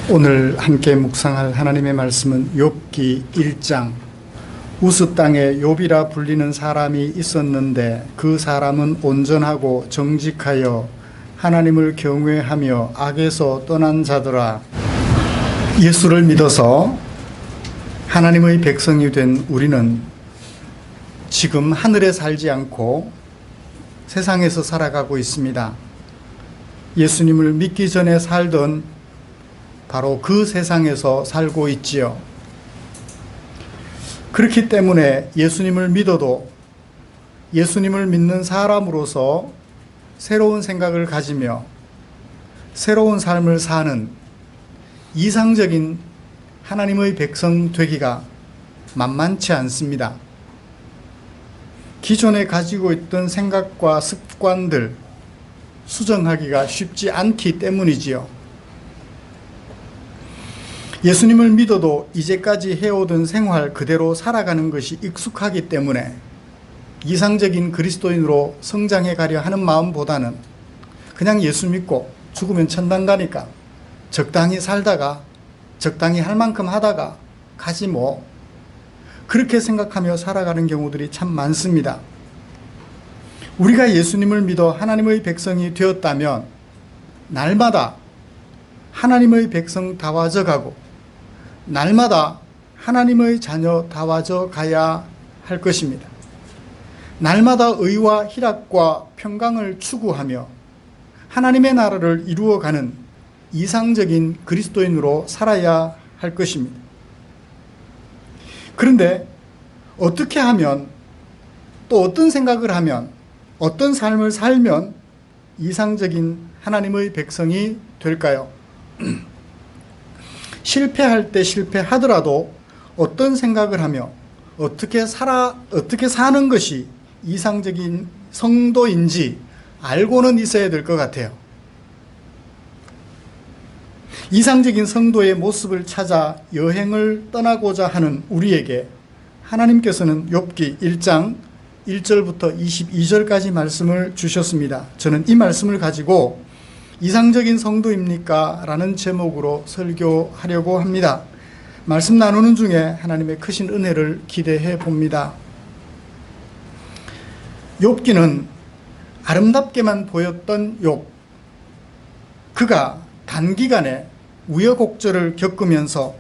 오늘 함께 묵상할 하나님의 말씀은 욥기 1장. 우스 땅에 욥이라 불리는 사람이 있었는데 그 사람은 온전하고 정직하여 하나님을 경외하며 악에서 떠난 자더라. 예수를 믿어서 하나님의 백성이 된 우리는 지금 하늘에 살지 않고 세상에서 살아가고 있습니다. 예수님을 믿기 전에 살던 바로 그 세상에서 살고 있지요. 그렇기 때문에 예수님을 믿어도 예수님을 믿는 사람으로서 새로운 생각을 가지며 새로운 삶을 사는 이상적인 하나님의 백성 되기가 만만치 않습니다. 기존에 가지고 있던 생각과 습관들 수정하기가 쉽지 않기 때문이지요. 예수님을 믿어도 이제까지 해오던 생활 그대로 살아가는 것이 익숙하기 때문에 이상적인 그리스도인으로 성장해 가려 하는 마음보다는 그냥 예수 믿고 죽으면 천당 가니까 적당히 살다가 적당히 할 만큼 하다가 가지 뭐, 그렇게 생각하며 살아가는 경우들이 참 많습니다. 우리가 예수님을 믿어 하나님의 백성이 되었다면 날마다 하나님의 백성다워져 가고 날마다 하나님의 자녀다워져 가야 할 것입니다. 날마다 의와 희락과 평강을 추구하며 하나님의 나라를 이루어가는 이상적인 그리스도인으로 살아야 할 것입니다. 그런데 어떻게 하면, 또 어떤 생각을 하면, 어떤 삶을 살면 이상적인 하나님의 백성이 될까요? 실패할 때 실패하더라도 어떤 생각을 하며 어떻게 사는 것이 이상적인 성도인지 알고는 있어야 될 것 같아요. 이상적인 성도의 모습을 찾아 여행을 떠나고자 하는 우리에게 하나님께서는 욥기 1장 1절부터 22절까지 말씀을 주셨습니다. 저는 이 말씀을 가지고 이상적인 성도입니까? 라는 제목으로 설교하려고 합니다. 말씀 나누는 중에 하나님의 크신 은혜를 기대해 봅니다. 욥기는 아름답게만 보였던 욥, 그가 단기간에 우여곡절을 겪으면서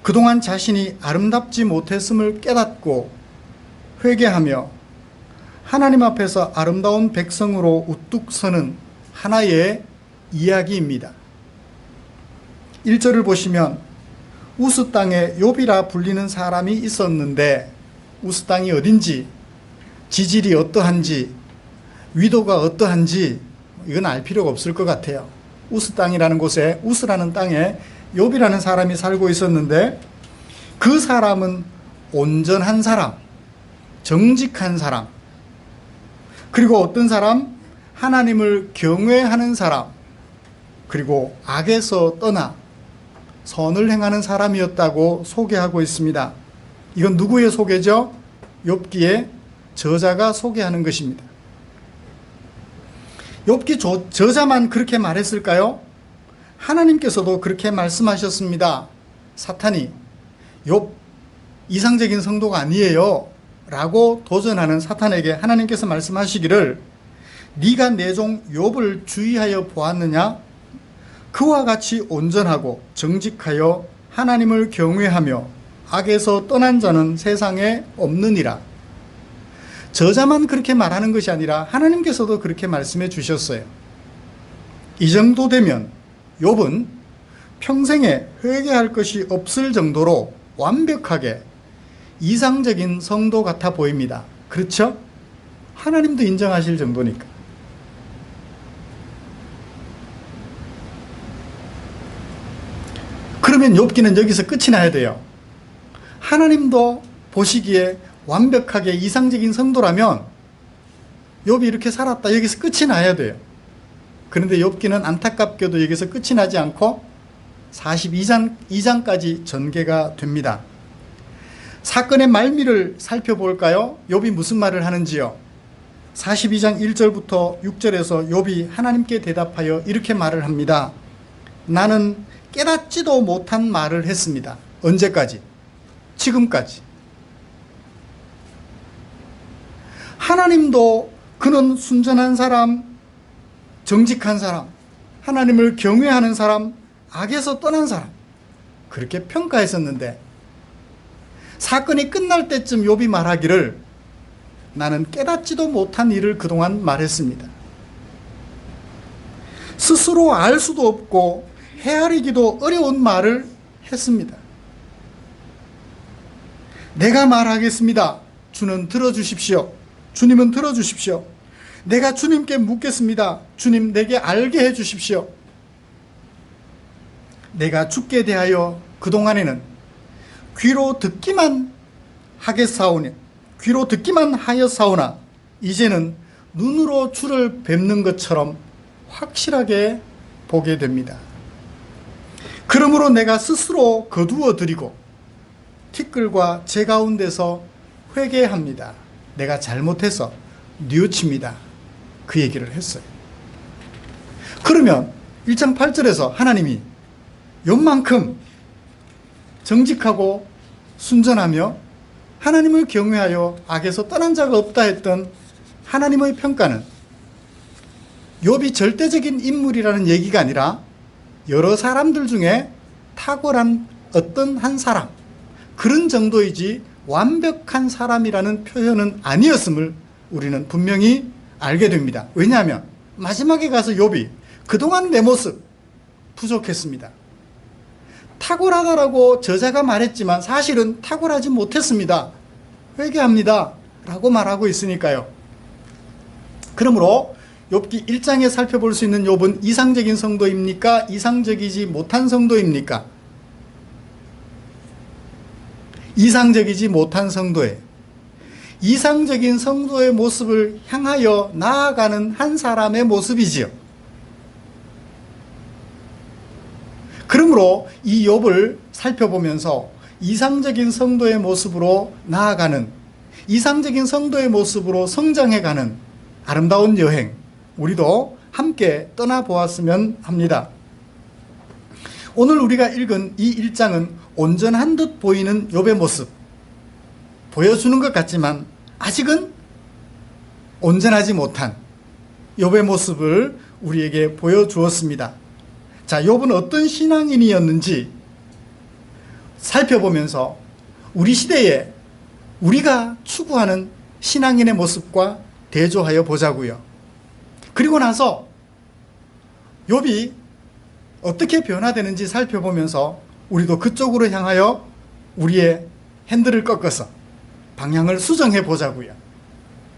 그동안 자신이 아름답지 못했음을 깨닫고 회개하며 하나님 앞에서 아름다운 백성으로 우뚝 서는 하나의 이야기입니다. 1절을 보시면 우스 땅에 욥이라 불리는 사람이 있었는데, 우스 땅이 어딘지, 지질이 어떠한지, 위도가 어떠한지 이건 알 필요가 없을 것 같아요. 우스 땅이라는 곳에, 우스라는 땅에 욥이라는 사람이 살고 있었는데 그 사람은 온전한 사람, 정직한 사람, 그리고 어떤 사람? 하나님을 경외하는 사람, 그리고 악에서 떠나 선을 행하는 사람이었다고 소개하고 있습니다. 이건 누구의 소개죠? 욥기의 저자가 소개하는 것입니다. 욥기 저자만 그렇게 말했을까요? 하나님께서도 그렇게 말씀하셨습니다. 사탄이 욥 이상적인 성도가 아니에요 라고 도전하는 사탄에게 하나님께서 말씀하시기를, 네가 내 종 욥을 주의하여 보았느냐? 그와 같이 온전하고 정직하여 하나님을 경외하며 악에서 떠난 자는 세상에 없느니라. 저자만 그렇게 말하는 것이 아니라 하나님께서도 그렇게 말씀해 주셨어요. 이 정도 되면 욥은 평생에 회개할 것이 없을 정도로 완벽하게 이상적인 성도 같아 보입니다. 그렇죠? 하나님도 인정하실 정도니까. 그러면 욥기는 여기서 끝이 나야 돼요. 하나님도 보시기에 완벽하게 이상적인 성도라면 욥이 이렇게 살았다, 여기서 끝이 나야 돼요. 그런데 욥기는 안타깝게도 여기서 끝이 나지 않고 42장까지 전개가 됩니다. 사건의 말미를 살펴볼까요? 욥이 무슨 말을 하는지요? 42장 1절부터 6절에서 욥이 하나님께 대답하여 이렇게 말을 합니다. 나는 깨닫지도 못한 말을 했습니다. 언제까지? 지금까지. 하나님도 그는 순전한 사람, 정직한 사람, 하나님을 경외하는 사람, 악에서 떠난 사람, 그렇게 평가했었는데 사건이 끝날 때쯤 욥이 말하기를 나는 깨닫지도 못한 일을 그동안 말했습니다. 스스로 알 수도 없고 헤아리기도 어려운 말을 했습니다. 내가 말하겠습니다. 주는 들어주십시오. 주님은 들어주십시오. 내가 주님께 묻겠습니다. 주님 내게 알게 해주십시오. 내가 죽게 대하여 그동안에는 귀로 듣기만 하였사오나 이제는 눈으로 주를 뵙는 것처럼 확실하게 보게 됩니다. 그러므로 내가 스스로 거두어 드리고 티끌과 제 가운데서 회개합니다. 내가 잘못해서 뉘우칩니다. 그 얘기를 했어요. 그러면 1장 8절에서 하나님이 욥만큼 정직하고 순전하며 하나님을 경외하여 악에서 떠난 자가 없다 했던 하나님의 평가는 욥이 절대적인 인물이라는 얘기가 아니라 여러 사람들 중에 탁월한 어떤 한 사람, 그런 정도이지 완벽한 사람이라는 표현은 아니었음을 우리는 분명히 알게 됩니다. 왜냐하면 마지막에 가서 욥이 그동안 내 모습 부족했습니다. 탁월하다라고 저자가 말했지만 사실은 탁월하지 못했습니다. 회개합니다 라고 말하고 있으니까요. 그러므로 욥기 1장에 살펴볼 수 있는 욥은 이상적인 성도입니까? 이상적이지 못한 성도입니까? 이상적이지 못한 성도예요. 이상적인 성도의 모습을 향하여 나아가는 한 사람의 모습이지요. 그러므로 이 욥을 살펴보면서 이상적인 성도의 모습으로 나아가는, 이상적인 성도의 모습으로 성장해가는 아름다운 여행, 우리도 함께 떠나보았으면 합니다. 오늘 우리가 읽은 이 1장은 온전한 듯 보이는 욥의 모습 보여주는 것 같지만 아직은 온전하지 못한 욥의 모습을 우리에게 보여주었습니다. 자, 욥은 어떤 신앙인이었는지 살펴보면서 우리 시대에 우리가 추구하는 신앙인의 모습과 대조하여 보자고요. 그리고 나서 욥이 어떻게 변화되는지 살펴보면서 우리도 그쪽으로 향하여 우리의 핸들을 꺾어서 방향을 수정해 보자고요.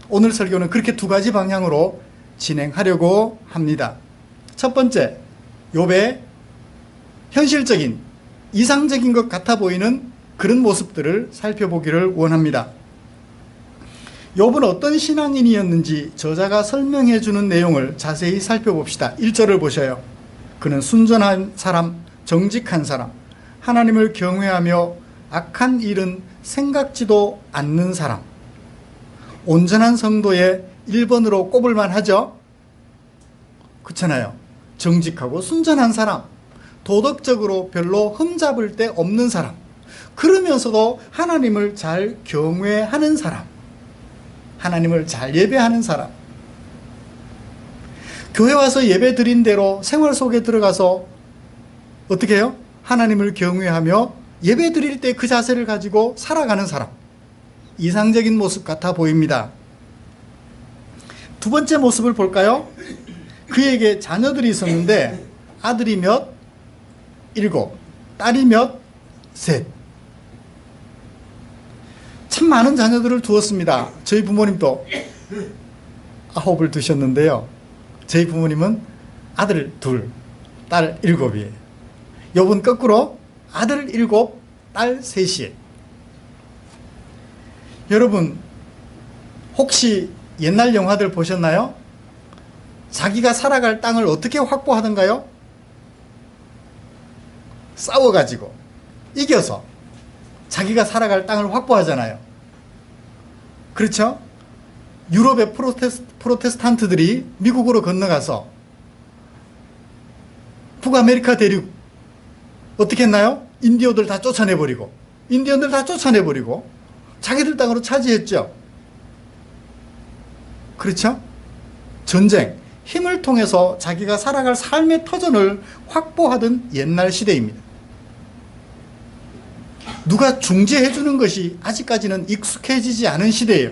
오늘 설교는 그렇게 두 가지 방향으로 진행하려고 합니다. 첫 번째, 욥의 현실적인, 이상적인 것 같아 보이는 그런 모습들을 살펴보기를 원합니다. 욥은 어떤 신앙인이었는지 저자가 설명해 주는 내용을 자세히 살펴봅시다. 1절을 보셔요. 그는 순전한 사람, 정직한 사람, 하나님을 경외하며 악한 일은 생각지도 않는 사람. 온전한 성도의 1번으로 꼽을만 하죠? 그렇잖아요. 정직하고 순전한 사람, 도덕적으로 별로 흠잡을 데 없는 사람, 그러면서도 하나님을 잘 경외하는 사람, 하나님을 잘 예배하는 사람, 교회 와서 예배 드린 대로 생활 속에 들어가서 어떻게 해요? 하나님을 경외하며 예배 드릴 때 그 자세를 가지고 살아가는 사람, 이상적인 모습 같아 보입니다. 두 번째 모습을 볼까요? 그에게 자녀들이 있었는데 아들이 몇? 7, 딸이 몇? 3. 참 많은 자녀들을 두었습니다. 저희 부모님도 9을 두셨는데요. 저희 부모님은 아들 2, 딸 7이에요. 욥은 거꾸로 아들 7, 딸 3이에요. 여러분, 혹시 옛날 영화들 보셨나요? 자기가 살아갈 땅을 어떻게 확보하던가요? 싸워가지고 이겨서 자기가 살아갈 땅을 확보하잖아요. 그렇죠? 유럽의 프로테스탄트들이 미국으로 건너가서 북아메리카 대륙 어떻게 했나요? 인디언들 다 쫓아내버리고 자기들 땅으로 차지했죠. 그렇죠? 전쟁, 힘을 통해서 자기가 살아갈 삶의 터전을 확보하던 옛날 시대입니다. 누가 중재해 주는 것이 아직까지는 익숙해지지 않은 시대예요.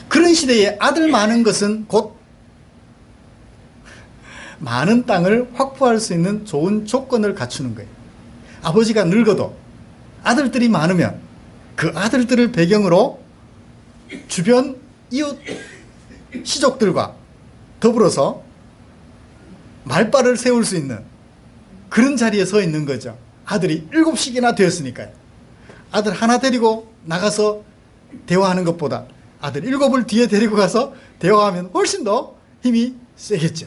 그런 시대에 아들 많은 것은 곧 많은 땅을 확보할 수 있는 좋은 조건을 갖추는 거예요. 아버지가 늙어도 아들들이 많으면 그 아들들을 배경으로 주변 이웃 시족들과 더불어서 말발을 세울 수 있는 그런 자리에 서 있는 거죠. 아들이 7씩이나 되었으니까요. 아들 하나 데리고 나가서 대화하는 것보다 아들 7을 뒤에 데리고 가서 대화하면 훨씬 더 힘이 세겠죠.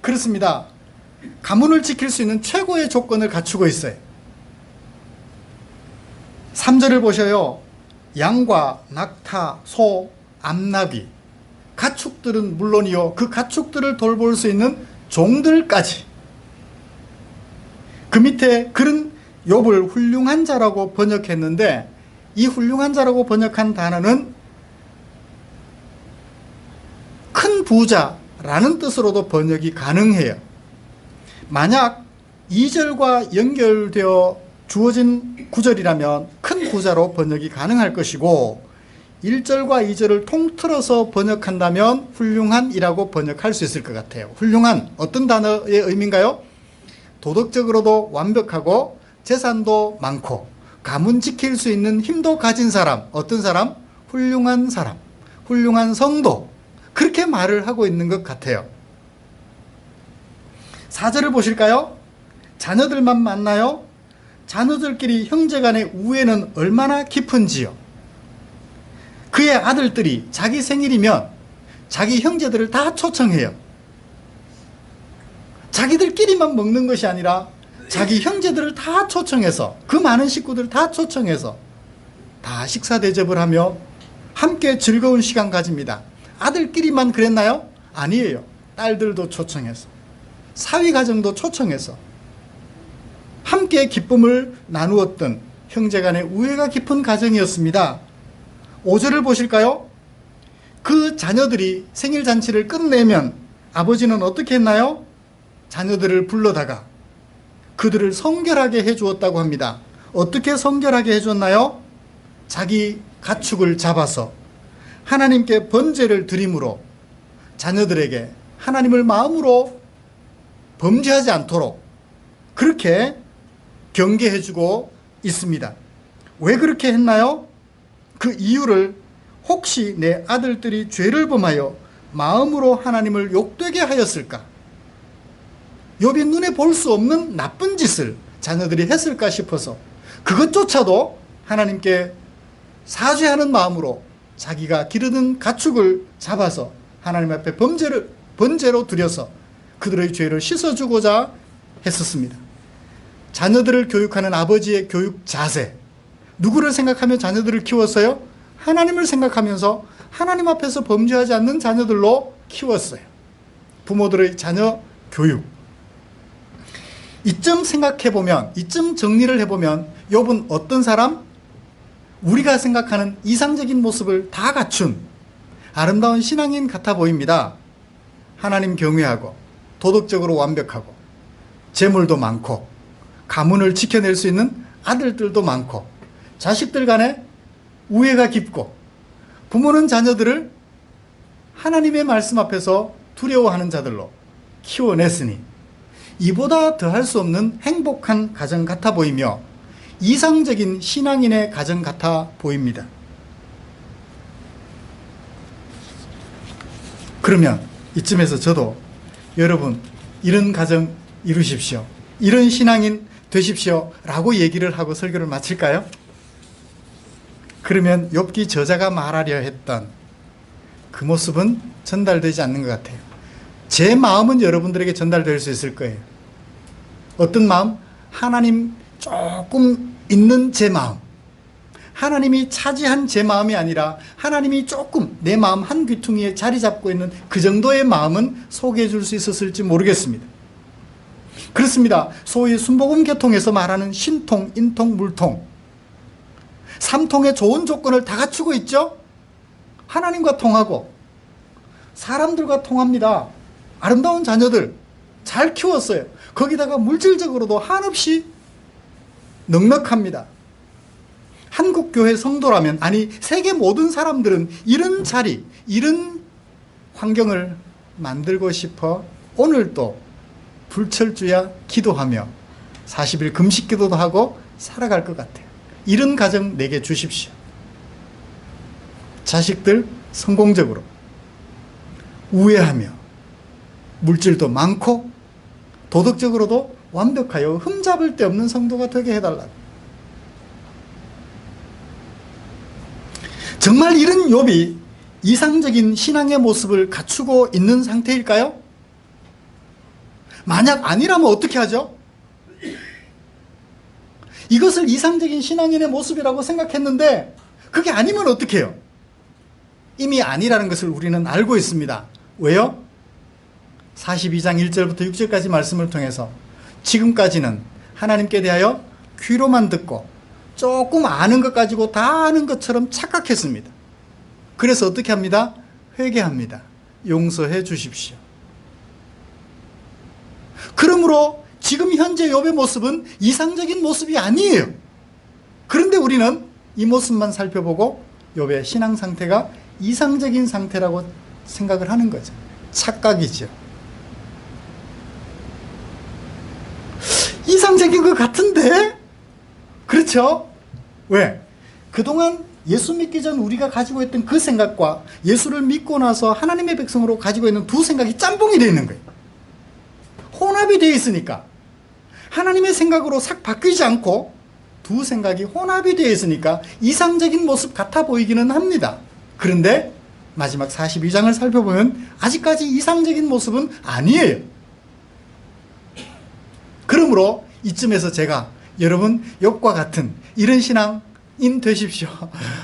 그렇습니다. 가문을 지킬 수 있는 최고의 조건을 갖추고 있어요. 3절을 보셔요. 양과 낙타, 소, 암나귀, 가축들은 물론이요, 그 가축들을 돌볼 수 있는 종들까지. 그 밑에 그런 욥을 훌륭한 자라고 번역했는데, 이 훌륭한 자라고 번역한 단어는 큰 부자라는 뜻으로도 번역이 가능해요. 만약 2절과 연결되어 주어진 구절이라면 큰 부자로 번역이 가능할 것이고, 1절과 2절을 통틀어서 번역한다면 훌륭한이라고 번역할 수 있을 것 같아요. 훌륭한, 어떤 단어의 의미인가요? 도덕적으로도 완벽하고 재산도 많고 가문 지킬 수 있는 힘도 가진 사람. 어떤 사람? 훌륭한 사람, 훌륭한 성도. 그렇게 말을 하고 있는 것 같아요. 4절을 보실까요? 자녀들만 만나요? 자녀들끼리 형제간의 우애는 얼마나 깊은지요. 그의 아들들이 자기 생일이면 자기 형제들을 다 초청해요. 자기들끼리만 먹는 것이 아니라 자기 형제들을 다 초청해서, 그 많은 식구들 다 초청해서 다 식사 대접을 하며 함께 즐거운 시간 가집니다. 아들끼리만 그랬나요? 아니에요. 딸들도 초청해서, 사위 가정도 초청해서 함께 기쁨을 나누었던 형제간의 우애가 깊은 가정이었습니다. 5절을 보실까요? 그 자녀들이 생일잔치를 끝내면 아버지는 어떻게 했나요? 자녀들을 불러다가 그들을 성결하게 해주었다고 합니다. 어떻게 성결하게 해줬나요? 자기 가축을 잡아서 하나님께 번제를 드림으로 자녀들에게 하나님을 마음으로 범죄하지 않도록 그렇게 경계해주고 있습니다. 왜 그렇게 했나요? 그 이유를 혹시 내 아들들이 죄를 범하여 마음으로 하나님을 욕되게 하였을까? 욥이 눈에 볼 수 없는 나쁜 짓을 자녀들이 했을까 싶어서 그것조차도 하나님께 사죄하는 마음으로 자기가 기르는 가축을 잡아서 하나님 앞에 번제로 드려서 그들의 죄를 씻어주고자 했었습니다. 자녀들을 교육하는 아버지의 교육 자세, 누구를 생각하며 자녀들을 키웠어요? 하나님을 생각하면서 하나님 앞에서 범죄하지 않는 자녀들로 키웠어요. 부모들의 자녀 교육. 이쯤 생각해보면, 이쯤 정리를 해보면 욥은 어떤 사람? 우리가 생각하는 이상적인 모습을 다 갖춘 아름다운 신앙인 같아 보입니다. 하나님 경외하고 도덕적으로 완벽하고 재물도 많고 가문을 지켜낼 수 있는 아들들도 많고 자식들 간에 우애가 깊고 부모는 자녀들을 하나님의 말씀 앞에서 두려워하는 자들로 키워냈으니 이보다 더할 수 없는 행복한 가정 같아 보이며 이상적인 신앙인의 가정 같아 보입니다. 그러면 이쯤에서 저도 여러분 이런 가정 이루십시오, 이런 신앙인 되십시오 라고 얘기를 하고 설교를 마칠까요? 그러면 욥기 저자가 말하려 했던 그 모습은 전달되지 않는 것 같아요. 제 마음은 여러분들에게 전달될 수 있을 거예요. 어떤 마음? 하나님 조금 있는 제 마음, 하나님이 차지한 제 마음이 아니라 하나님이 조금 내 마음 한 귀퉁이에 자리 잡고 있는 그 정도의 마음은 소개해 줄 수 있었을지 모르겠습니다. 그렇습니다. 소위 순복음 계통에서 말하는 신통, 인통, 물통, 삼통의 좋은 조건을 다 갖추고 있죠. 하나님과 통하고 사람들과 통합니다. 아름다운 자녀들 잘 키웠어요. 거기다가 물질적으로도 한없이 넉넉합니다. 한국교회 성도라면, 아니 세계 모든 사람들은 이런 자리, 이런 환경을 만들고 싶어 오늘도 불철주야 기도하며 40일 금식 기도도 하고 살아갈 것 같아요. 이런 가정 내게 주십시오. 자식들 성공적으로 우애하며 물질도 많고 도덕적으로도 완벽하여 흠잡을 데 없는 성도가 되게 해달라. 정말 이런 욥이 이상적인 신앙의 모습을 갖추고 있는 상태일까요? 만약 아니라면 어떻게 하죠? 이것을 이상적인 신앙인의 모습이라고 생각했는데 그게 아니면 어떻게 해요? 이미 아니라는 것을 우리는 알고 있습니다. 왜요? 42장 1절부터 6절까지 말씀을 통해서 지금까지는 하나님께 대하여 귀로만 듣고 조금 아는 것 가지고 다 아는 것처럼 착각했습니다. 그래서 어떻게 합니다? 회개합니다. 용서해 주십시오. 그러므로 지금 현재 욥의 모습은 이상적인 모습이 아니에요. 그런데 우리는 이 모습만 살펴보고 욥의 신앙 상태가 이상적인 상태라고 생각을 하는 거죠. 착각이죠. 이상적인 것 같은데? 그렇죠? 왜? 그동안 예수 믿기 전 우리가 가지고 있던 그 생각과 예수를 믿고 나서 하나님의 백성으로 가지고 있는 두 생각이 짬뽕이 되어 있는 거예요. 혼합이 되어 있으니까 하나님의 생각으로 싹 바뀌지 않고 두 생각이 혼합이 되어 있으니까 이상적인 모습 같아 보이기는 합니다. 그런데 마지막 42장을 살펴보면 아직까지 이상적인 모습은 아니에요. 그러므로 이쯤에서 제가 여러분 욥과 같은 이런 신앙인 되십시오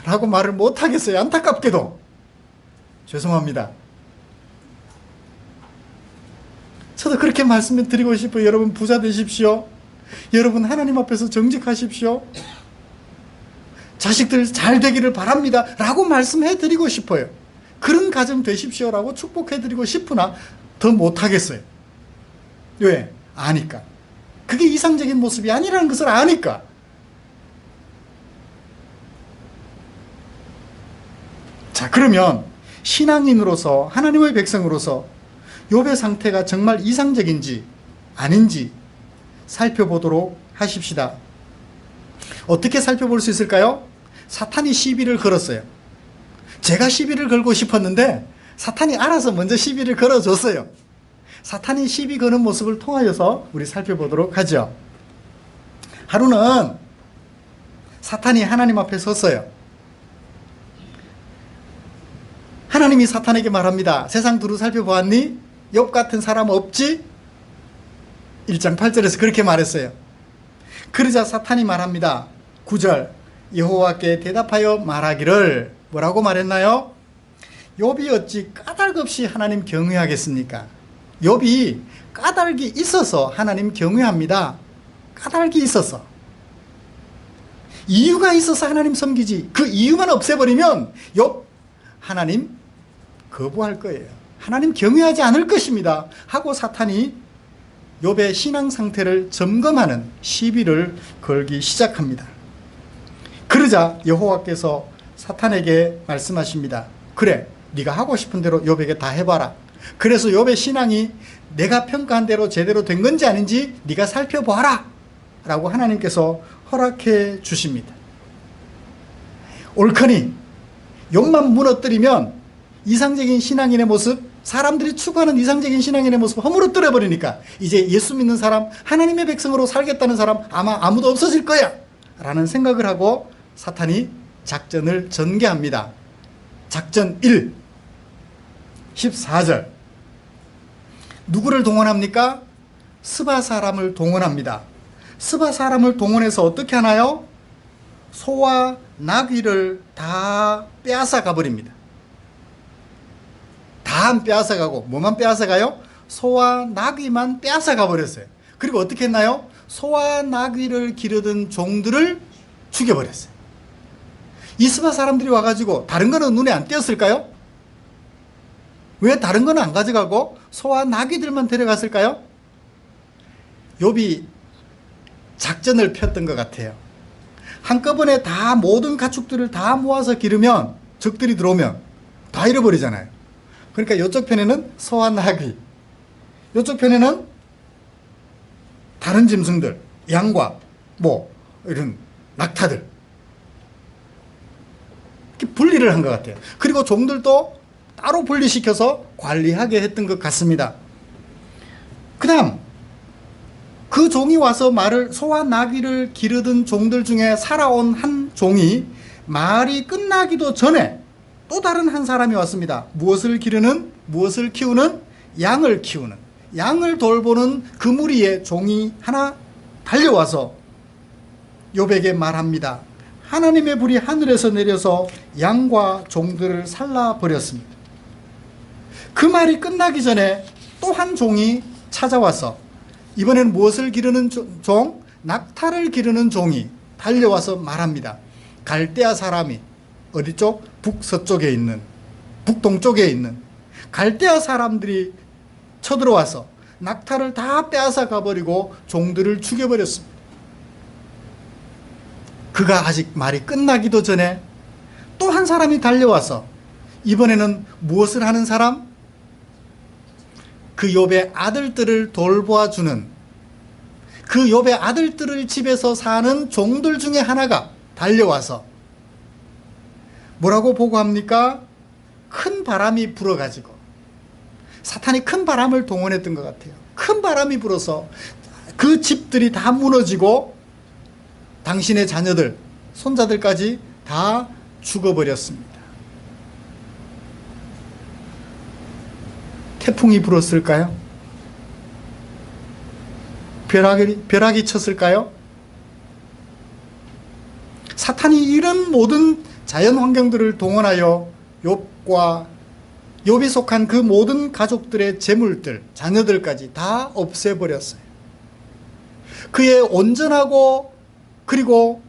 라고 말을 못하겠어요. 안타깝게도. 죄송합니다. 저도 그렇게 말씀을 드리고 싶어요. 여러분 부자 되십시오. 여러분 하나님 앞에서 정직하십시오. 자식들 잘 되기를 바랍니다 라고 말씀해 드리고 싶어요. 그런 가정 되십시오 라고 축복해 드리고 싶으나 더 못하겠어요. 왜? 아니까. 그게 이상적인 모습이 아니라는 것을 아니까. 자, 그러면 신앙인으로서 하나님의 백성으로서 욥의 상태가 정말 이상적인지 아닌지 살펴보도록 하십시다. 어떻게 살펴볼 수 있을까요? 사탄이 시비를 걸었어요. 제가 시비를 걸고 싶었는데 사탄이 알아서 먼저 시비를 걸어줬어요. 사탄이 시비 거는 모습을 통하여서 우리 살펴보도록 하죠. 하루는 사탄이 하나님 앞에 섰어요. 하나님이 사탄에게 말합니다. 세상 두루 살펴보았니? 욥 같은 사람 없지? 1장 8절에서 그렇게 말했어요. 그러자 사탄이 말합니다. 9절 여호와께 대답하여 말하기를 뭐라고 말했나요? 욥이 어찌 까닭 없이 하나님 경외하겠습니까? 욥이 까닭이 있어서 하나님 경외합니다. 까닭이 있어서. 이유가 있어서 하나님 섬기지. 그 이유만 없애버리면 욥 하나님 거부할 거예요. 하나님 경외하지 않을 것입니다 하고 사탄이 욥의 신앙 상태를 점검하는 시비를 걸기 시작합니다. 그러자 여호와께서 사탄에게 말씀하십니다. 그래, 네가 하고 싶은 대로 욥에게 다 해봐라. 그래서 욥의 신앙이 내가 평가한 대로 제대로 된 건지 아닌지 네가 살펴보아라 라고 하나님께서 허락해 주십니다. 옳거니 욥만 무너뜨리면 이상적인 신앙인의 모습, 사람들이 추구하는 이상적인 신앙인의 모습 허물어뜨려 버리니까 이제 예수 믿는 사람, 하나님의 백성으로 살겠다는 사람 아마 아무도 없어질 거야 라는 생각을 하고 사탄이 작전을 전개합니다. 작전 1, 14절. 누구를 동원합니까? 스바 사람을 동원합니다. 스바 사람을 동원해서 어떻게 하나요? 소와 나귀를 다 빼앗아 가버립니다. 다 빼앗아 가고 뭐만 빼앗아 가요? 소와 나귀만 빼앗아 가버렸어요. 그리고 어떻게 했나요? 소와 나귀를 기르던 종들을 죽여버렸어요. 이스마 사람들이 와가지고 다른 거는 눈에 안 띄었을까요? 왜 다른 거는 안 가져가고 소와 나귀들만 데려갔을까요? 욥이 작전을 폈던 것 같아요. 한꺼번에 다 모든 가축들을 다 모아서 기르면 적들이 들어오면 다 잃어버리잖아요. 그러니까 이쪽 편에는 소와 나귀, 이쪽 편에는 다른 짐승들, 양과 뭐 이런 낙타들, 이렇게 분리를 한 것 같아요. 그리고 종들도 따로 분리시켜서 관리하게 했던 것 같습니다. 그 다음 그 종이 와서 소와 나귀를 기르던 종들 중에 살아온 한 종이 말이 끝나기도 전에 또 다른 한 사람이 왔습니다. 무엇을 키우는? 양을 키우는, 양을 돌보는 그 무리에 종이 하나 달려와서 욥에게 말합니다. 하나님의 불이 하늘에서 내려서 양과 종들을 살라버렸습니다. 그 말이 끝나기 전에 또 한 종이 찾아와서, 이번에는 무엇을 기르는 종? 낙타를 기르는 종이 달려와서 말합니다. 갈대아 사람이 어디 쪽? 북서쪽에 있는, 북동쪽에 있는 갈대아 사람들이 쳐들어와서 낙타를 다 빼앗아 가버리고 종들을 죽여버렸습니다. 그가 아직 말이 끝나기도 전에 또 한 사람이 달려와서, 이번에는 무엇을 하는 사람? 그 욥의 아들들을 돌보아주는, 그 욥의 아들들을 집에서 사는 종들 중에 하나가 달려와서 뭐라고 보고합니까? 큰 바람이 불어가지고, 사탄이 큰 바람을 동원했던 것 같아요. 큰 바람이 불어서 그 집들이 다 무너지고 당신의 자녀들, 손자들까지 다 죽어버렸습니다. 태풍이 불었을까요? 벼락이 쳤을까요? 사탄이 이런 모든 자연 환경들을 동원하여 욥이 속한 그 모든 가족들의 재물들, 자녀들까지 다 없애버렸어요. 그의 온전하고 그리고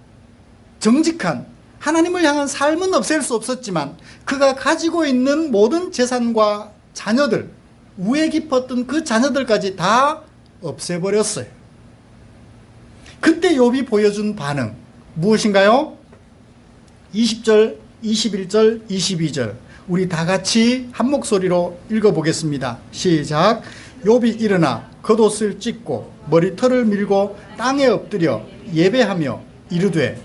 정직한 하나님을 향한 삶은 없앨 수 없었지만 그가 가지고 있는 모든 재산과 자녀들, 우애 깊었던 그 자녀들까지 다 없애버렸어요. 그때 욥이 보여준 반응 무엇인가요? 20절, 21절, 22절 우리 다 같이 한 목소리로 읽어보겠습니다. 시작. 욥이 일어나 겉옷을 찢고 머리털을 밀고 땅에 엎드려 예배하며 이르되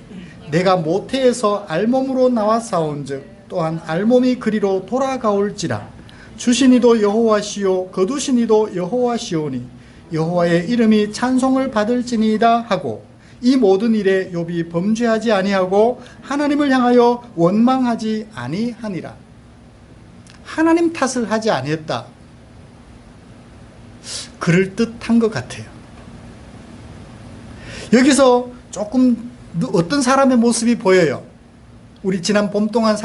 내가 모태에서 알몸으로 나왔사온즉 또한 알몸이 그리로 돌아가올지라. 주신 이도 여호와시요 거두신 이도 여호와시오니 여호와의 이름이 찬송을 받을지니이다 하고, 이 모든 일에 욥이 범죄하지 아니하고 하나님을 향하여 원망하지 아니하니라. 하나님 탓을 하지 아니했다. 그럴듯한 것 같아요. 여기서 조금 어떤 사람의 모습이 보여요. 우리 지난 봄 동안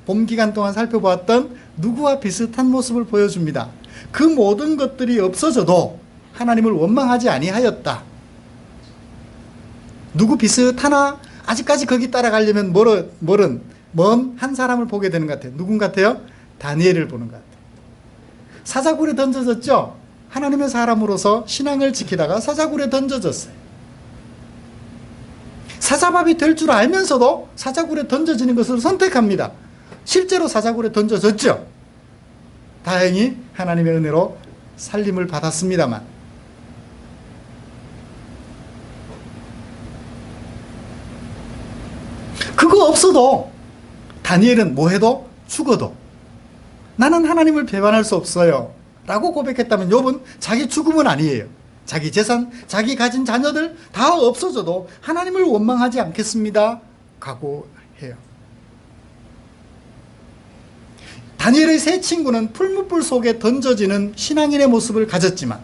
봄 기간 동안 살펴보았던 누구와 비슷한 모습을 보여줍니다. 그 모든 것들이 없어져도 하나님을 원망하지 아니하였다. 누구 비슷하나? 아직까지 거기 따라가려면 먼 한 사람을 보게 되는 것 같아요. 누군 같아요? 다니엘을 보는 것 같아요. 사자굴에 던져졌죠? 하나님의 사람으로서 신앙을 지키다가 사자굴에 던져졌어요. 사자밥이 될 줄 알면서도 사자굴에 던져지는 것을 선택합니다. 실제로 사자굴에 던져졌죠. 다행히 하나님의 은혜로 살림을 받았습니다만, 그거 없어도 다니엘은 뭐 해도 죽어도 나는 하나님을 배반할 수 없어요 라고 고백했다면 욥은 자기 죽음은 아니에요. 자기 재산, 자기 가진 자녀들 다 없어져도 하나님을 원망하지 않겠습니다 각오해요. 다니엘의 세 친구는 풀무불 속에 던져지는 신앙인의 모습을 가졌지만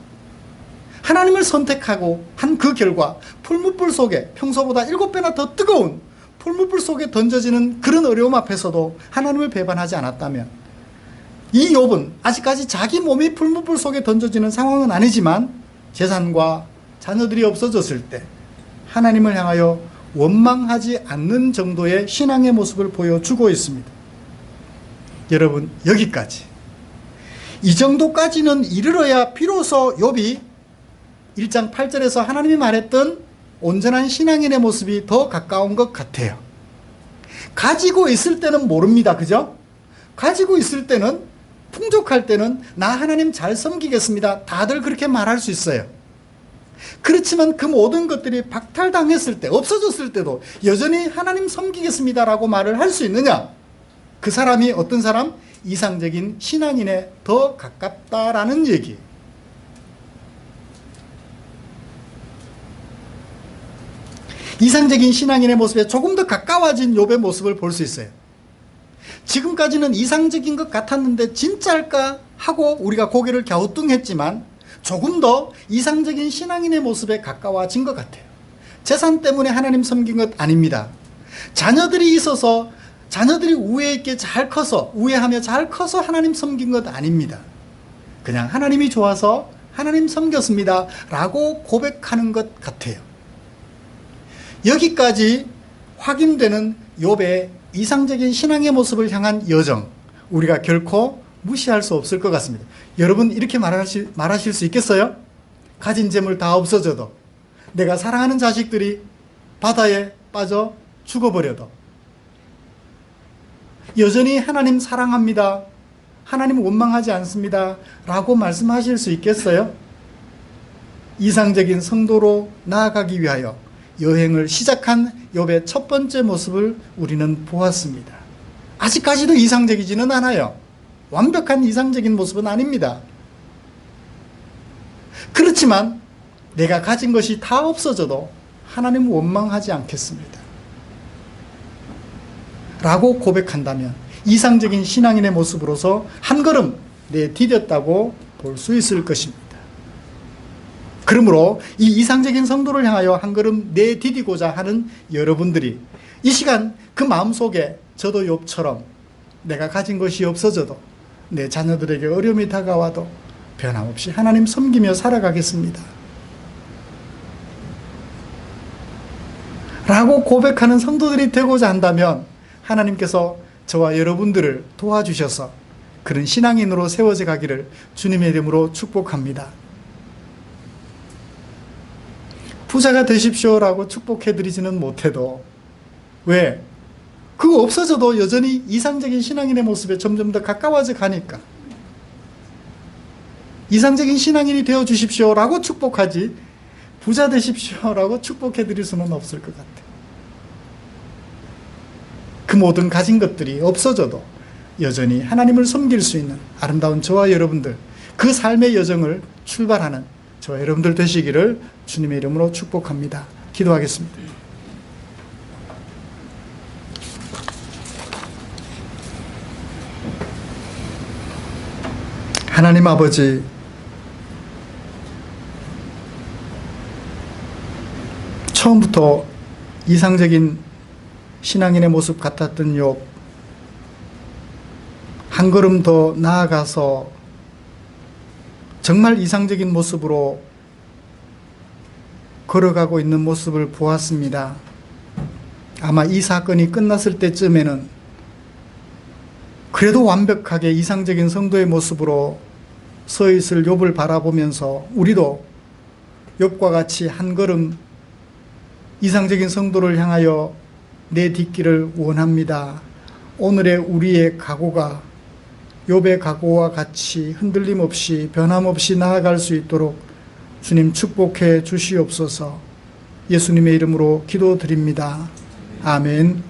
하나님을 선택하고 한 그 결과 풀무불 속에 평소보다 7배나 더 뜨거운 풀무불 속에 던져지는 그런 어려움 앞에서도 하나님을 배반하지 않았다면, 이 욥은 아직까지 자기 몸이 풀무불 속에 던져지는 상황은 아니지만 재산과 자녀들이 없어졌을 때 하나님을 향하여 원망하지 않는 정도의 신앙의 모습을 보여주고 있습니다. 여러분, 여기까지, 이 정도까지는 이르러야 비로소 욥이 1장 8절에서 하나님이 말했던 온전한 신앙인의 모습이 더 가까운 것 같아요. 가지고 있을 때는 모릅니다. 그죠? 가지고 있을 때는, 풍족할 때는 나 하나님 잘 섬기겠습니다, 다들 그렇게 말할 수 있어요. 그렇지만 그 모든 것들이 박탈당했을 때, 없어졌을 때도 여전히 하나님 섬기겠습니다라고 말을 할 수 있느냐? 그 사람이 어떤 사람? 이상적인 신앙인에 더 가깝다라는 얘기. 이상적인 신앙인의 모습에 조금 더 가까워진 욥의 모습을 볼 수 있어요. 지금까지는 이상적인 것 같았는데 진짜일까 하고 우리가 고개를 갸우뚱했지만 조금 더 이상적인 신앙인의 모습에 가까워진 것 같아요. 재산 때문에 하나님 섬긴 것 아닙니다. 자녀들이 있어서, 자녀들이 우애 있게 잘 커서, 우애하며 잘 커서 하나님 섬긴 것 아닙니다. 그냥 하나님이 좋아서 하나님 섬겼습니다 라고 고백하는 것 같아요. 여기까지 확인되는 욥의 이상적인 신앙의 모습을 향한 여정, 우리가 결코 무시할 수 없을 것 같습니다. 여러분, 이렇게 말하실 수 있겠어요? 가진 재물 다 없어져도, 내가 사랑하는 자식들이 바다에 빠져 죽어버려도 여전히 하나님 사랑합니다, 하나님 원망하지 않습니다 라고 말씀하실 수 있겠어요? 이상적인 성도로 나아가기 위하여 여행을 시작한 욥의 첫 번째 모습을 우리는 보았습니다. 아직까지도 이상적이지는 않아요. 완벽한 이상적인 모습은 아닙니다. 그렇지만 내가 가진 것이 다 없어져도 하나님 원망하지 않겠습니다 라고 고백한다면 이상적인 신앙인의 모습으로서 한 걸음 내디뎠다고 볼 수 있을 것입니다. 그러므로 이 이상적인 성도를 향하여 한 걸음 내디디고자 하는 여러분들이 이 시간 그 마음속에 저도 욥처럼 내가 가진 것이 없어져도, 내 자녀들에게 어려움이 다가와도 변함없이 하나님 섬기며 살아가겠습니다 라고 고백하는 성도들이 되고자 한다면 하나님께서 저와 여러분들을 도와주셔서 그런 신앙인으로 세워져 가기를 주님의 이름으로 축복합니다. 부자가 되십시오라고 축복해드리지는 못해도, 왜? 그거 없어져도 여전히 이상적인 신앙인의 모습에 점점 더 가까워져 가니까 이상적인 신앙인이 되어주십시오라고 축복하지 부자 되십시오라고 축복해드릴 수는 없을 것 같아요. 그 모든 가진 것들이 없어져도 여전히 하나님을 섬길 수 있는 아름다운 저와 여러분들, 그 삶의 여정을 출발하는 저와 여러분들 되시기를 주님의 이름으로 축복합니다. 기도하겠습니다. 하나님 아버지, 처음부터 이상적인 신앙인의 모습 같았던 욥, 한 걸음 더 나아가서 정말 이상적인 모습으로 걸어가고 있는 모습을 보았습니다. 아마 이 사건이 끝났을 때쯤에는 그래도 완벽하게 이상적인 성도의 모습으로 서 있을 욥을 바라보면서 우리도 욥과 같이 한 걸음 이상적인 성도를 향하여 내딛기를 원합니다. 오늘의 우리의 각오가 욥의 각오와 같이 흔들림 없이 변함없이 나아갈 수 있도록 주님 축복해 주시옵소서. 예수님의 이름으로 기도드립니다. 아멘.